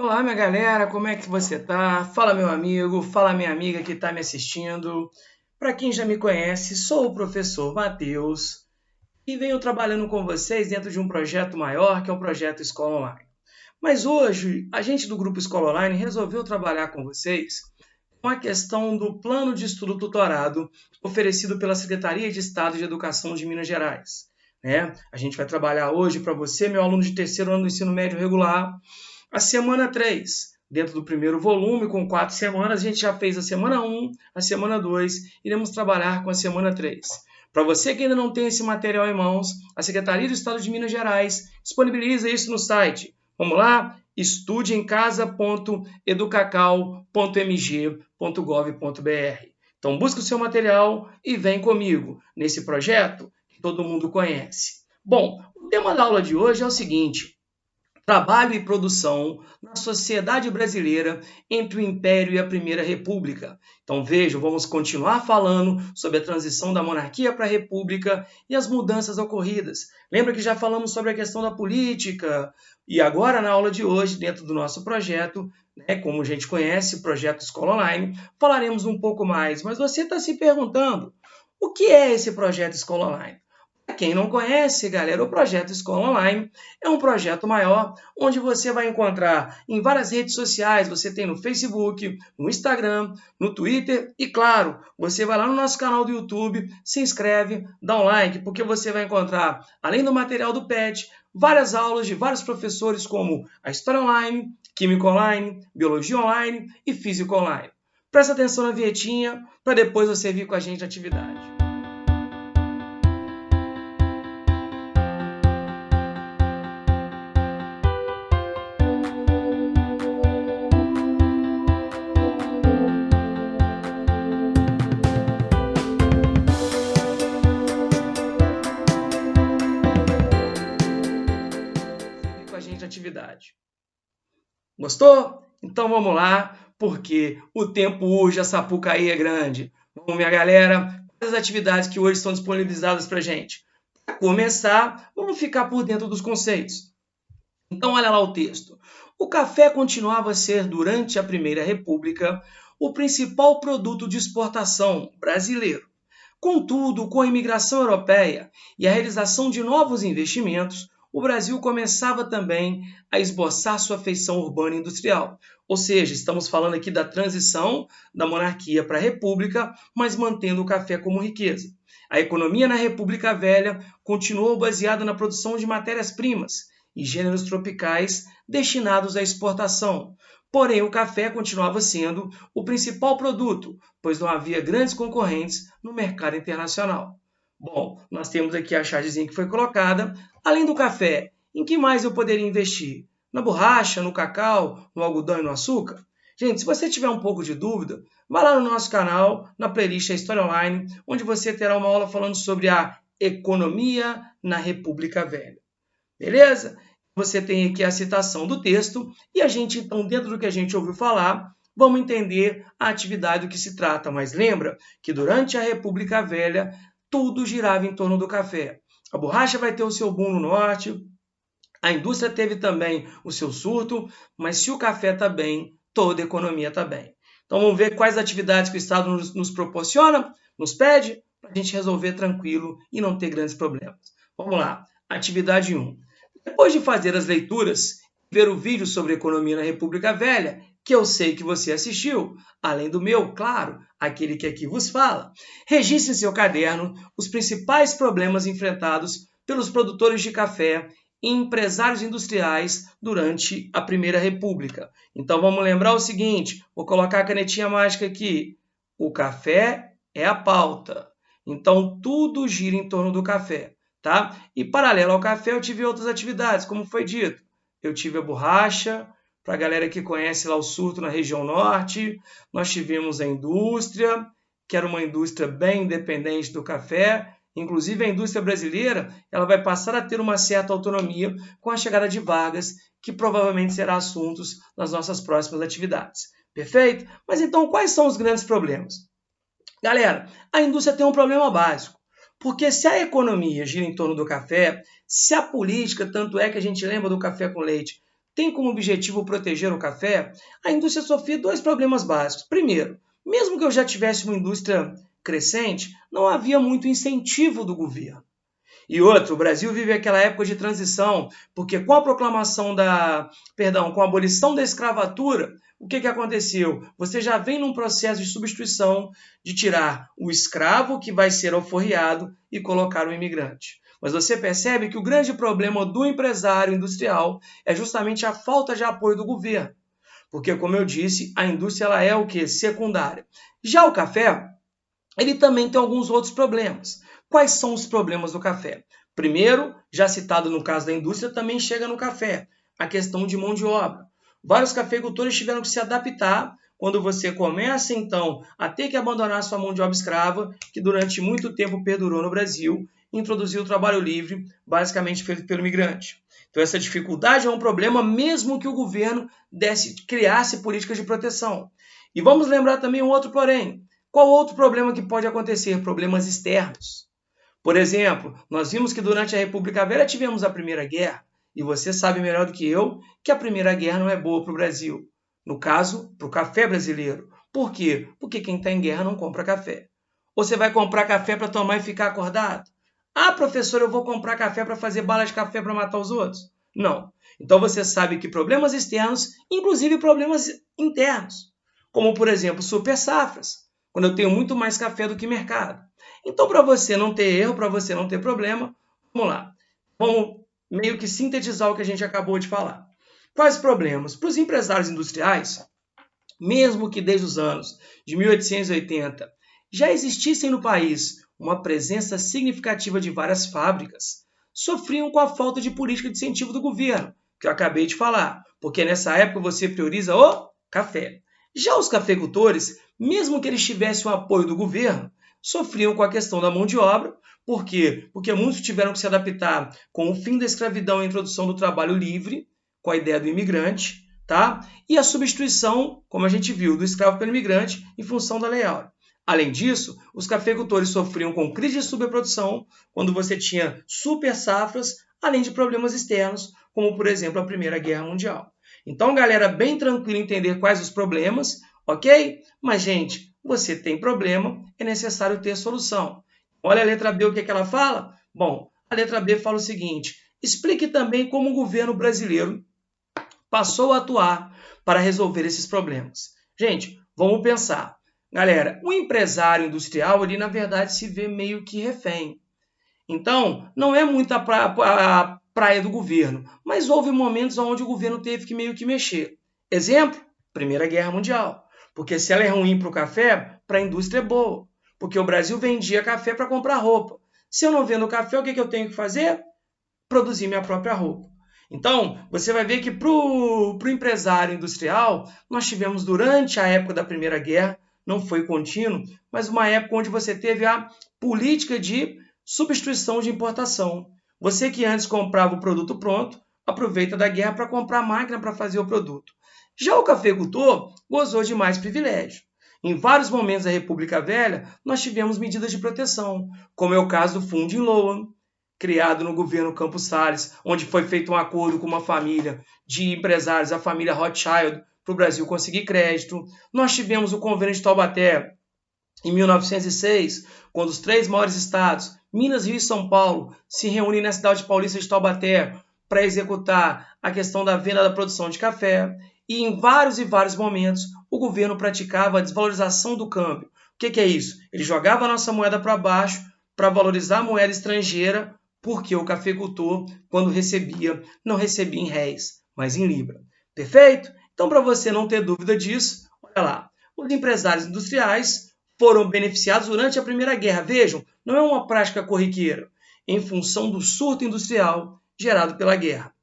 Olá, minha galera, como é que você tá? Fala, meu amigo, fala, minha amiga que está me assistindo. Para quem já me conhece, sou o professor Matheus e venho trabalhando com vocês dentro de um projeto maior, que é o projeto Escola Online. Mas hoje, a gente do Grupo Escola Online resolveu trabalhar com vocês com a questão do plano de estudo tutorado oferecido pela Secretaria de Estado de Educação de Minas Gerais. A gente vai trabalhar hoje para você, meu aluno de terceiro ano do ensino médio regular, a semana 3, dentro do primeiro volume, com 4 semanas, a gente já fez a semana 1, a semana 2, iremos trabalhar com a semana 3. Para você que ainda não tem esse material em mãos, a Secretaria do Estado de Minas Gerais disponibiliza isso no site. Vamos lá? estudeemcasa.educacau.mg.gov.br. Então busca o seu material e vem comigo nesse projeto que todo mundo conhece. Bom, o tema da aula de hoje é o seguinte: trabalho e produção na sociedade brasileira entre o Império e a Primeira República. Então vejam, vamos continuar falando sobre a transição da monarquia para a república e as mudanças ocorridas. Lembra que já falamos sobre a questão da política? E agora, na aula de hoje, dentro do nosso projeto, como a gente conhece, o projeto Escola Online, falaremos um pouco mais. Mas você está se perguntando, o que é esse projeto Escola Online? Para quem não conhece, galera, o projeto Escola Online é um projeto maior, onde você vai encontrar em várias redes sociais. Você tem no Facebook, no Instagram, no Twitter e, claro, você vai lá no nosso canal do YouTube, se inscreve, dá um like, porque você vai encontrar, além do material do PET, várias aulas de vários professores, como a História Online, Química Online, Biologia Online e Física Online. Presta atenção na vinhetinha, para depois você vir com a gente na atividade. Atividade. Gostou? Então vamos lá, porque o tempo urge, a Sapucaí é grande. Vamos, minha galera, quais as atividades que hoje estão disponibilizadas para a gente? Para começar, vamos ficar por dentro dos conceitos. Então olha lá o texto. O café continuava a ser, durante a Primeira República, o principal produto de exportação brasileiro. Contudo, com a imigração europeia e a realização de novos investimentos, o Brasil começava também a esboçar sua feição urbana e industrial. Ou seja, estamos falando aqui da transição da monarquia para a república, mas mantendo o café como riqueza. A economia na República Velha continuou baseada na produção de matérias-primas e gêneros tropicais destinados à exportação. Porém, o café continuava sendo o principal produto, pois não havia grandes concorrentes no mercado internacional. Bom, nós temos aqui a chargezinha que foi colocada. Além do café, em que mais eu poderia investir? Na borracha, no cacau, no algodão e no açúcar? Gente, se você tiver um pouco de dúvida, vá lá no nosso canal, na playlist História Online, onde você terá uma aula falando sobre a economia na República Velha. Beleza? Você tem aqui a citação do texto e a gente, então, dentro do que a gente ouviu falar, vamos entender a atividade do que se trata. Mas lembra que durante a República Velha, tudo girava em torno do café. A borracha vai ter o seu boom no norte, a indústria teve também o seu surto, mas se o café está bem, toda a economia está bem. Então vamos ver quais atividades que o Estado nos proporciona, nos pede, para a gente resolver tranquilo e não ter grandes problemas. Vamos lá, atividade 1. Depois de fazer as leituras, ver o vídeo sobre economia na República Velha, que eu sei que você assistiu, além do meu, claro, aquele que aqui vos fala, registre em seu caderno os principais problemas enfrentados pelos produtores de café e empresários industriais durante a Primeira República. Então vamos lembrar o seguinte, vou colocar a canetinha mágica aqui. O café é a pauta. Então tudo gira em torno do café. Tá? E paralelo ao café eu tive outras atividades, como foi dito. Eu tive a borracha, para a galera que conhece lá o surto na região norte, nós tivemos a indústria, que era uma indústria bem independente do café, inclusive a indústria brasileira, ela vai passar a ter uma certa autonomia com a chegada de Vargas, que provavelmente será assunto nas nossas próximas atividades. Perfeito? Mas então, quais são os grandes problemas? Galera, a indústria tem um problema básico. Porque se a economia gira em torno do café, se a política, tanto é que a gente lembra do café com leite, tem como objetivo proteger o café, a indústria sofria dois problemas básicos. Primeiro, mesmo que eu já tivesse uma indústria crescente, não havia muito incentivo do governo. E outro, o Brasil vive aquela época de transição, porque com a com a abolição da escravatura, o que aconteceu? Você já vem num processo de substituição de tirar o escravo, que vai ser alforriado, e colocar o imigrante. Mas você percebe que o grande problema do empresário industrial é justamente a falta de apoio do governo. Porque, como eu disse, a indústria ela é o quê? Secundária. Já o café, ele também tem alguns outros problemas. Quais são os problemas do café? Primeiro, já citado no caso da indústria, também chega no café, a questão de mão de obra. Vários cafeicultores tiveram que se adaptar quando você começa, então, a ter que abandonar sua mão de obra escrava, que durante muito tempo perdurou no Brasil, e introduziu o trabalho livre, basicamente feito pelo imigrante. Então, essa dificuldade é um problema, mesmo que o governo criasse políticas de proteção. E vamos lembrar também um outro porém. Qual outro problema que pode acontecer? Problemas externos. Por exemplo, nós vimos que durante a República Velha tivemos a Primeira Guerra, e você sabe melhor do que eu que a Primeira Guerra não é boa para o Brasil. No caso, para o café brasileiro. Por quê? Porque quem está em guerra não compra café. Ou você vai comprar café para tomar e ficar acordado? Ah, professor, eu vou comprar café para fazer bala de café para matar os outros? Não. Então você sabe que problemas externos, inclusive problemas internos, como por exemplo super safras, quando eu tenho muito mais café do que mercado. Então, para você não ter erro, para você não ter problema, vamos lá. Vamos meio que sintetizar o que a gente acabou de falar. Quais problemas? Para os empresários industriais, mesmo que desde os anos de 1880 já existissem no país uma presença significativa de várias fábricas, sofriam com a falta de política de incentivo do governo, que eu acabei de falar, porque nessa época você prioriza o café. Já os cafeicultores, mesmo que eles tivessem o apoio do governo, sofriam com a questão da mão de obra. Por quê? Porque muitos tiveram que se adaptar com o fim da escravidão e a introdução do trabalho livre, com a ideia do imigrante, tá? E a substituição, como a gente viu, do escravo pelo imigrante em função da Lei Áurea. Além disso, os cafeicultores sofriam com crise de superprodução, quando você tinha super safras, além de problemas externos, como, por exemplo, a Primeira Guerra Mundial. Então, galera, bem tranquilo entender quais os problemas, ok? Mas, gente, você tem problema, é necessário ter solução. Olha a letra B, o que ela fala? Bom, a letra B fala o seguinte: explique também como o governo brasileiro passou a atuar para resolver esses problemas. Gente, vamos pensar. Galera, o empresário industrial, ele na verdade se vê meio que refém. Então, não é muito a praia do governo, mas houve momentos onde o governo teve que meio que mexer. Exemplo, Primeira Guerra Mundial. Porque se ela é ruim para o café, para a indústria é boa. Porque o Brasil vendia café para comprar roupa. Se eu não vendo café, o que eu tenho que fazer? Produzir minha própria roupa. Então, você vai ver que para o empresário industrial, nós tivemos durante a época da Primeira Guerra, não foi contínuo, mas uma época onde você teve a política de substituição de importação. Você que antes comprava o produto pronto, aproveita da guerra para comprar máquina para fazer o produto. Já o cafeicultor gozou de mais privilégio. Em vários momentos da República Velha, nós tivemos medidas de proteção, como é o caso do Fundo em Loan, criado no governo Campos Salles, onde foi feito um acordo com uma família de empresários, a família Rothschild, para o Brasil conseguir crédito. Nós tivemos o Convênio de Taubaté, em 1906, quando os três maiores estados, Minas, Rio e São Paulo, se reúnem na cidade paulista de Taubaté para executar a questão da venda da produção de café. E em vários e vários momentos, o governo praticava a desvalorização do câmbio. O que é isso? Ele jogava a nossa moeda para baixo para valorizar a moeda estrangeira, porque o cafeicultor, quando recebia, não recebia em réis, mas em libra. Perfeito? Então, para você não ter dúvida disso, olha lá. Os empresários industriais foram beneficiados durante a Primeira Guerra. Vejam, não é uma prática corriqueira, em função do surto industrial gerado pela guerra.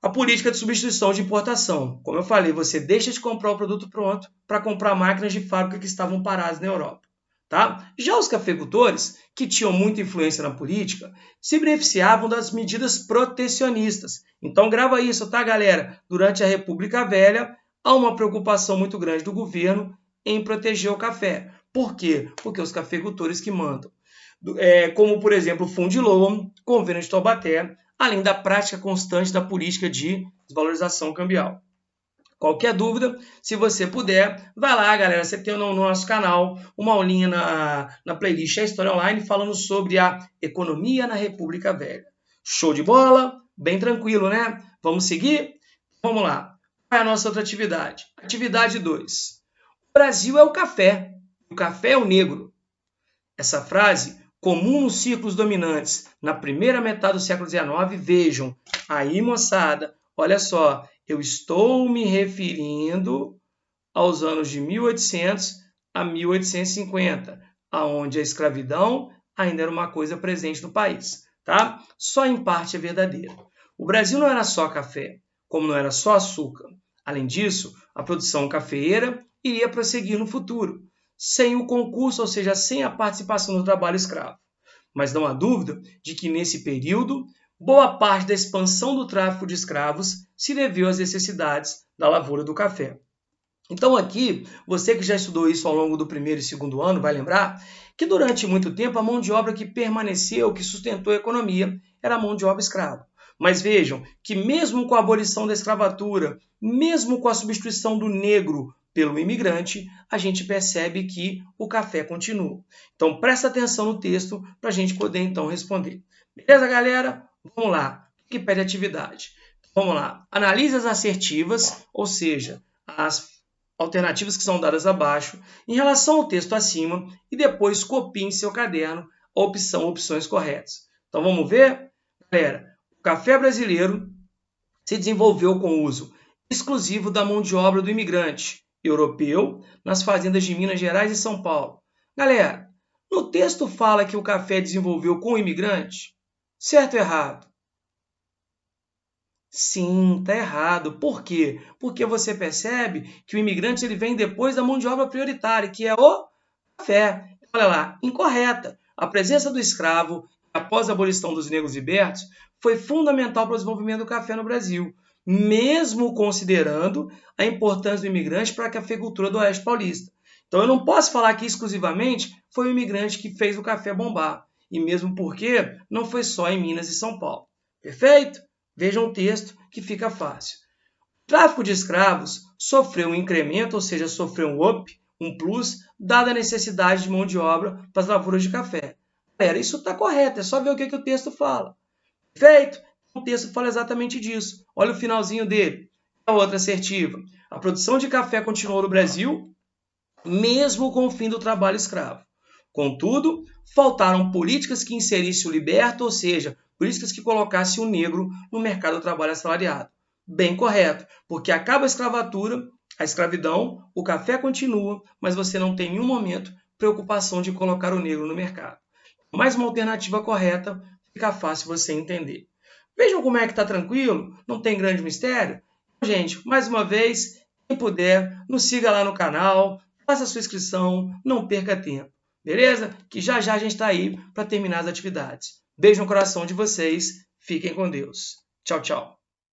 A política de substituição de importação. Como eu falei, você deixa de comprar o produto pronto para comprar máquinas de fábrica que estavam paradas na Europa. Tá? Já os cafeicultores, que tinham muita influência na política, se beneficiavam das medidas protecionistas. Então grava isso, tá, galera? Durante a República Velha, há uma preocupação muito grande do governo em proteger o café. Por quê? Porque os cafeicultores que mandam. Como, por exemplo, o Fundo de Loan, Convênio de Taubaté, além da prática constante da política de desvalorização cambial. Qualquer dúvida, se você puder, vai lá, galera. Você tem no nosso canal uma aulinha na playlist A História Online falando sobre a economia na República Velha. Show de bola? Bem tranquilo, né? Vamos seguir? Vamos lá. Qual é a nossa outra atividade? Atividade 2. O Brasil é o café. O café é o negro. Essa frase, comum nos círculos dominantes na primeira metade do século XIX, vejam, aí, moçada, olha só, eu estou me referindo aos anos de 1800 a 1850, onde a escravidão ainda era uma coisa presente no país, tá? Só em parte é verdadeiro. O Brasil não era só café, como não era só açúcar. Além disso, a produção cafeeira iria prosseguir no futuro, sem o concurso, ou seja, sem a participação do trabalho escravo. Mas não há dúvida de que, nesse período, boa parte da expansão do tráfico de escravos se deveu às necessidades da lavoura do café. Então aqui, você que já estudou isso ao longo do primeiro e segundo ano, vai lembrar que durante muito tempo a mão de obra que permaneceu, que sustentou a economia, era a mão de obra escrava. Mas vejam que mesmo com a abolição da escravatura, mesmo com a substituição do negro pelo imigrante, a gente percebe que o café continua. Então presta atenção no texto para a gente poder então responder. Beleza, galera? Vamos lá. O que pede atividade? Vamos lá. Analise as assertivas, ou seja, as alternativas que são dadas abaixo, em relação ao texto acima, e depois copie em seu caderno a opção opções corretas. Então vamos ver? Galera, o café brasileiro se desenvolveu com o uso exclusivo da mão de obra do imigrante europeu nas fazendas de Minas Gerais e São Paulo. Galera, no texto fala que o café desenvolveu com o imigrante? Certo ou errado? Sim, está errado. Por quê? Porque você percebe que o imigrante ele vem depois da mão de obra prioritária, que é o café. Olha lá, incorreta. A presença do escravo, após a abolição dos negros libertos, foi fundamental para o desenvolvimento do café no Brasil, mesmo considerando a importância do imigrante para a cafeicultura do Oeste Paulista. Então eu não posso falar que exclusivamente foi o imigrante que fez o café bombar, e mesmo porque não foi só em Minas e São Paulo. Perfeito? Vejam o texto que fica fácil. O tráfico de escravos sofreu um incremento, ou seja, sofreu um up, um plus, dada a necessidade de mão de obra para as lavouras de café. Galera, isso está correto, é só ver o que o texto fala. Perfeito? O texto fala exatamente disso. Olha o finalzinho dele. A outra assertiva. A produção de café continuou no Brasil, mesmo com o fim do trabalho escravo. Contudo, faltaram políticas que inserissem o liberto, ou seja, políticas que colocassem o negro no mercado do trabalho assalariado. Bem correto, porque acaba a escravatura, a escravidão, o café continua, mas você não tem em nenhum momento preocupação de colocar o negro no mercado. Mais uma alternativa correta, fica fácil você entender. Vejam como é que está tranquilo, não tem grande mistério. Gente, mais uma vez, quem puder, nos siga lá no canal, faça a sua inscrição, não perca tempo. Beleza? Que já já a gente está aí para terminar as atividades. Beijo no coração de vocês. Fiquem com Deus. Tchau, tchau.